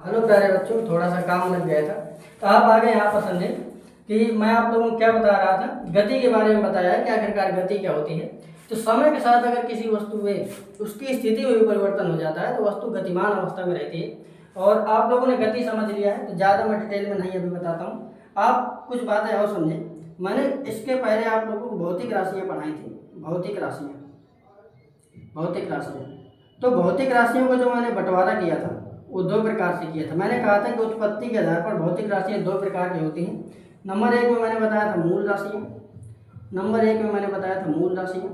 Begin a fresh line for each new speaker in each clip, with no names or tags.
Hello प्यारे बच्चों, थोड़ा सा काम लग गया था तो आप आगे यहाँ पर समझे कि मैं आप लोगों को क्या बता रहा था। गति के बारे में बताया है कि आखिरकार गति क्या होती है। तो समय के साथ अगर किसी वस्तु में उसकी स्थिति में भी परिवर्तन हो जाता है तो वस्तु गतिमान अवस्था में रहती है। और आप लोगों ने गति समझ लिया है तो ज़्यादा मैं डिटेल में नहीं अभी बताता हूँ, आप कुछ बातें और समझें। मैंने इसके पहले आप लोगों को भौतिक राशियाँ पढ़ाई थी। भौतिक राशियाँ तो भौतिक राशियों को जो मैंने बंटवारा किया था वो दो प्रकार से किया था। मैंने कहा था कि उत्पत्ति के आधार पर भौतिक राशियाँ दो प्रकार की होती हैं। नंबर एक में मैंने बताया था मूल राशियाँ,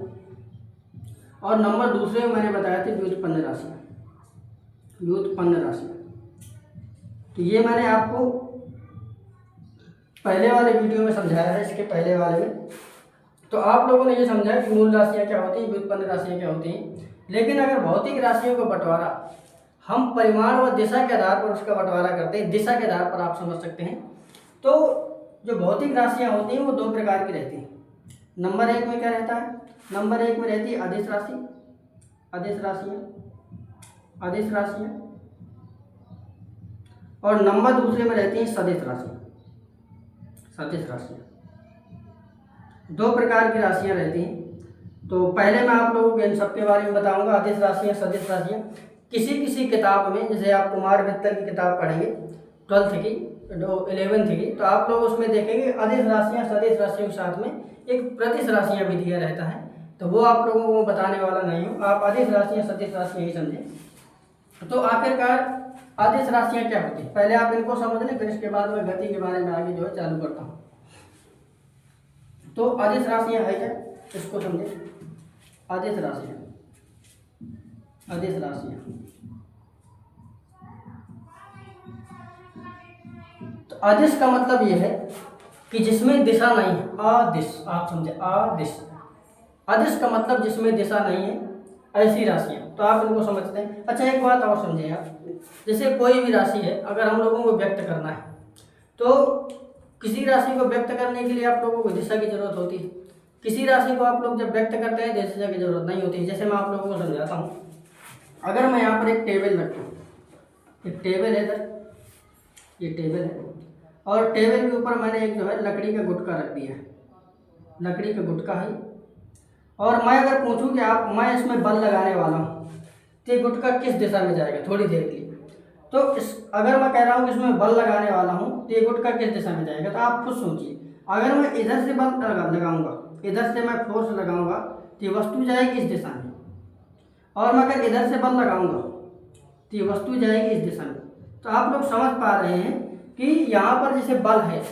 और नंबर दूसरे में मैंने बताया था व्युत्पन्न राशियाँ। तो ये मैंने आपको पहले वाले वीडियो में समझाया है। इसके पहले वाले में तो आप लोगों ने ये समझा कि मूल राशियाँ क्या होती हैं, व्युत्पन्न राशियाँ क्या होती हैं। लेकिन अगर भौतिक राशियों को बंटवारा हम परिमाण व दिशा के आधार पर उसका बंटवारा करते हैं, दिशा के आधार पर आप समझ सकते हैं। तो जो भौतिक राशियाँ होती हैं वो दो प्रकार की रहती हैं। नंबर एक में क्या रहता है? नंबर एक में रहती है अदिश राशियाँ, और नंबर दूसरे में रहती है सदिश राशियाँ। दो प्रकार की राशियाँ रहती हैं। तो पहले मैं आप लोगों को इन सब के बारे में बताऊंगा, अदिश राशियाँ, सदिश राशियाँ। किसी किताब में, जैसे आप कुमार मित्तल की किताब पढ़ेंगे 12th की, 11th की, तो आप लोग उसमें देखेंगे अदिश राशियाँ सदिश राशियों के साथ में एक प्रतिश राशियाँ भी दिया रहता है। तो वो आप लोगों को बताने वाला नहीं हूँ, आप अदिश राशियाँ सदिश राशियाँ ही समझें। तो आखिरकार अदिश राशियाँ क्या होती है, पहले आप इनको समझ लें, फिर इसके बाद मैं गति के बारे में आगे जो है चालू करता हूँ। तो अदिश राशियाँ है क्या, इसको समझें। अदिश राशियाँ तो अदिश का मतलब यह है कि जिसमें दिशा नहीं है। अदिश, आप समझे, अदिश। अदिश का मतलब जिसमें दिशा नहीं है, ऐसी राशियाँ। तो आप इनको समझते हैं। अच्छा, एक बात और समझें आप, जैसे कोई भी राशि है, अगर हम लोगों को व्यक्त करना है तो किसी राशि को व्यक्त करने के लिए आप लोगों को दिशा की जरूरत होती है। किसी राशि को आप लोग जब व्यक्त करते हैं दिशा की जरूरत नहीं होती है। जैसे मैं आप लोगों को समझाता हूँ। अगर मैं यहाँ पर एक टेबल रखूँ, एक टेबल है इधर, ये टेबल है, और टेबल के ऊपर मैंने एक जो है लकड़ी का गुटका रख दिया है, लकड़ी का गुटका है। और मैं अगर पूछूं कि मैं इसमें बल लगाने वाला हूँ तो ये गुटका किस दिशा में जाएगा थोड़ी देर के लिए, तो अगर मैं कह रहा हूँ कि इसमें बल लगाने वाला हूँ तो ये गुटका किस दिशा में जाएगा, तो आप खुद सोचिए। अगर मैं इधर से बल लगाऊंगा, इधर से मैं फोर्स लगाऊंगा तो ये वस्तु जाएगी इस दिशा में, और मैं अगर इधर से बल लगाऊंगा तो ये वस्तु जाएगी इस दिशा में। तो आप लोग समझ पा रहे हैं कि यहाँ पर जैसे बल है,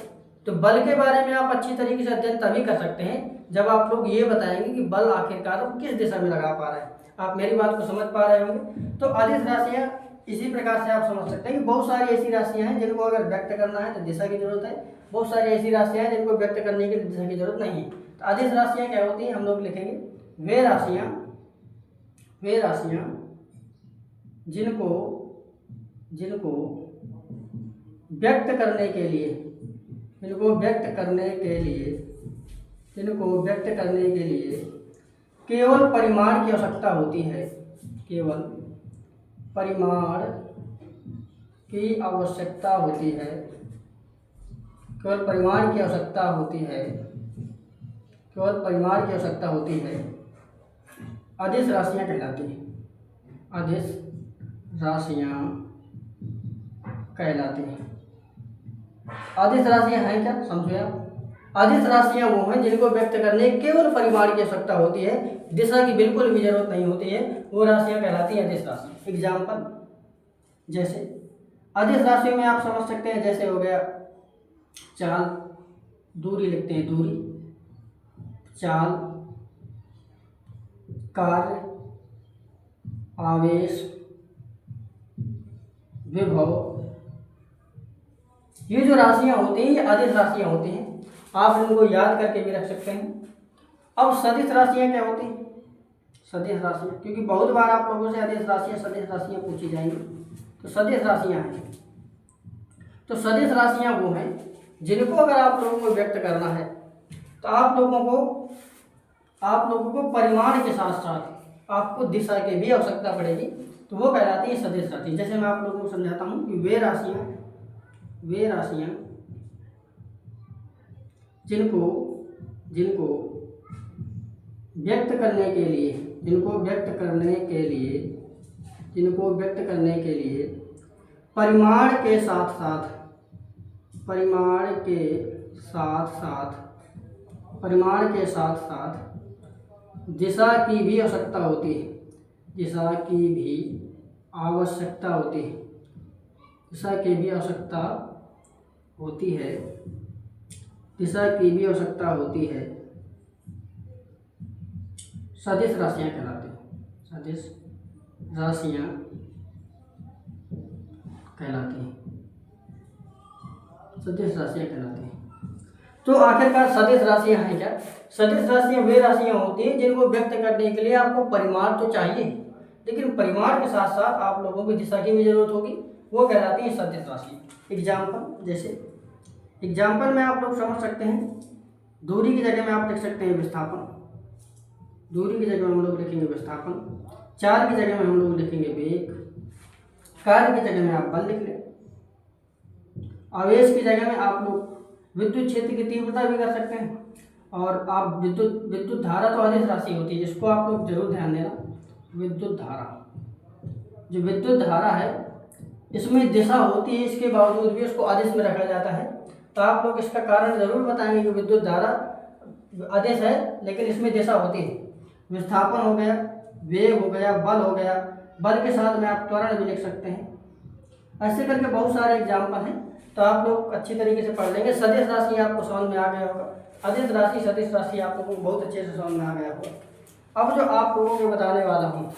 तो बल के बारे में आप अच्छी तरीके से अध्ययन तभी कर सकते हैं जब आप लोग ये बताएंगे कि बल आखिरकार किस दिशा में लगा पा रहे हैं। आप मेरी बात को समझ पा रहे होंगे। तो अदिश राशियाँ इसी प्रकार से आप समझ सकते हैं कि बहुत सारी ऐसी राशियाँ हैं जिनको अगर व्यक्त करना है तो दिशा की जरूरत है, बहुत सारी ऐसी राशियाँ हैं जिनको व्यक्त करने के लिए दिशा की जरूरत नहीं है। तो अदिश राशियाँ क्या होती हैं, हम लोग लिखेंगे वे राशियाँ जिनको व्यक्त करने के लिए केवल परिमाण की आवश्यकता होती है, केवल परिमाण की आवश्यकता होती है, अदिश राशियाँ कहलाती हैं। अदिश राशियाँ हैं क्या, समझो आप। अदिश राशियाँ वो हैं जिनको व्यक्त करने केवल परिमाण की आवश्यकता होती है, दिशा की बिल्कुल भी जरूरत नहीं होती है, वो राशियाँ कहलाती हैं अदिश राशि। एग्जाम्पल, जैसे अदिश राशियों में आप समझ सकते हैं, जैसे हो गया चाल, दूरी लिखते हैं, दूरी, चाल, कार्य, आवेश, विभव, ये जो राशियाँ होती हैं ये अदिश राशियाँ होती हैं। आप इनको याद करके भी रख सकते हैं। अब सदिश राशियाँ क्या होती हैं, सदिश राशियाँ, क्योंकि बहुत बार आप लोगों से अदिश राशियाँ सदिश राशियाँ पूछी जाएंगी। तो सदिश राशियाँ हैं, तो सदिश राशियाँ वो हैं जिनको अगर आप लोगों को व्यक्त करना है तो आप लोगों को परिमाण के साथ साथ आपको दिशा की भी आवश्यकता पड़ेगी। तो वो कहलाती है सदिश राशि। जैसे मैं आप लोगों को समझाता हूँ कि वे राशियाँ जिनको व्यक्त करने के लिए परिमाण के साथ साथ दिशा की भी आवश्यकता होती है। सदिश राशियाँ कहलाती हैं। तो आखिरकार सदिश राशियाँ हैं क्या? सदिश राशियाँ वे राशियाँ होती हैं जिनको व्यक्त करने के लिए आपको परिमाण तो चाहिए, लेकिन परिमाण के साथ साथ आप लोगों को दिशा की भी जरूरत होगी, वो कहलाती है सदिश राशि। एग्जाम्पल में आप लोग समझ सकते हैं, दूरी की जगह में आप लिख सकते हैं विस्थापन, दूरी की जगह में हम लोग लिखेंगे विस्थापन, चाल की जगह में हम लोग लिखेंगे वेग, कार्य की जगह में आप बल लिख लें, आवेश की जगह में आप लोग विद्युत क्षेत्र की तीव्रता भी कर सकते हैं, और आप विद्युत धारा तो आदेश राशि होती है, जिसको आप लोग जरूर ध्यान देना। विद्युत धारा है, इसमें दिशा होती है, इसके बावजूद भी उसको आदेश में रखा जाता है। तो आप लोग इसका कारण जरूर बताएंगे कि विद्युत धारा आदेश है लेकिन इसमें दिशा होती है। विस्थापन हो गया, वेग हो गया, बल हो गया, बल के साथ में आप त्वरण भी लिख सकते हैं। ऐसे करके बहुत सारे एग्जाम्पल हैं, तो आप लोग अच्छी तरीके से पढ़ लेंगे। सदिश राशि आपको समझ में आ गया होगा, अदिश राशि, सदिश राशि आप लोगों को बहुत अच्छे से समझ में आ गया होगा। अब जो आप लोगों को बताने वाला हूँ